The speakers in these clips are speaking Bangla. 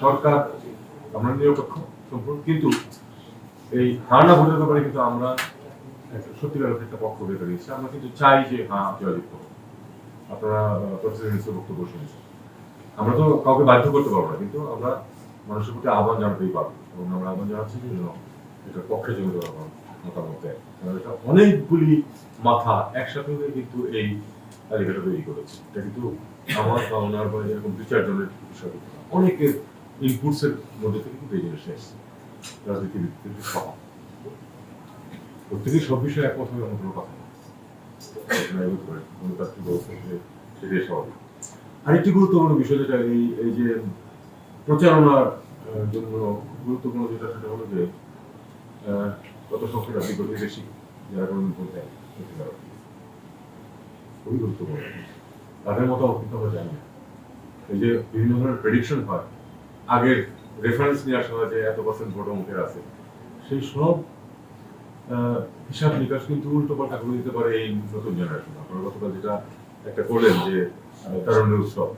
সরকার আমরা নিরপেক্ষ সম্পূর্ণ, কিন্তু এই ধারণা ভোটের ব্যাপারে কিন্তু আমরা সত্যিকার একটা পক্ষ বের করেছি। আমরা কিন্তু চাই যে হ্যাঁ জয়যুক্ত আপনারা প্রফেসর বক্তব্য শুনেছেন। আমরা তো কাউকে বাধ্য করতে পারবো না, কিন্তু আমরা মানুষের প্রতি আহ্বান জানাতেই পারবো, এবং আমরা আহ্বান জানাচ্ছি যে এটার পক্ষে জমি দেওয়া মতামত দেয়। এটা অনেকগুলি মাথা একসাথে হয়ে কিন্তু এই তালিকাটা তৈরি করেছে। এটা কিন্তু আমার বা ওনার বা এরকম 2-4 জনের বিষয়, অনেকের ইনপুটস এর মধ্যে থেকে কিন্তু এই জিনিসটা এসেছে। রাজনীতিবিদ সহ প্রত্যেকেই সব বিষয়ে একমত হবে এমন কোনো কথা নেই। সেটাই স্বাভাবিক। আরেকটি গুরুত্বপূর্ণ বিষয় যেটা এই যে প্রচারণার জন্য গুরুত্বপূর্ণ যেটা, সেটা হলো যে কত সংখ্যা বিগত বেশি যারা কোনো ভোট দেয়, খুবই গুরুত্বপূর্ণ। তাদের মতামত কিন্তু আমরা জানি না। এই যে বিভিন্ন ধরনের প্রেডিকশন হয়, আগের রেফারেন্স নিয়ে আসা হয় যে এত পার্সেন্ট ভোট অঙ্কের আছে, সেই সব হিসাব নিকাশ কিন্তু উল্টো পাল্টা করে দিতে পারে এই নতুন জেনারেশন। আপনারা গতকাল যেটা একটা করলেন যে তরুণের উৎসব,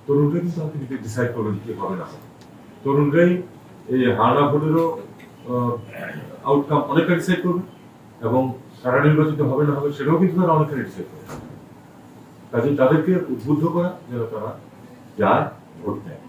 তরুণরা কিন্তু আলটিমেটলি ডিসাইড করবেন কি হবে না হবে। তরুণরাই এই হারানা ভোটেরও আউটকাম অনেকটা ডিসাইড করবে, এবং কারা নির্বাচিত হবে না হবে সেটাও কিন্তু তারা অনেকটা ডিসাইড করবে। কাজে তাদেরকে উদ্বুদ্ধ করা যেন তারা যায় ভোট দেয়।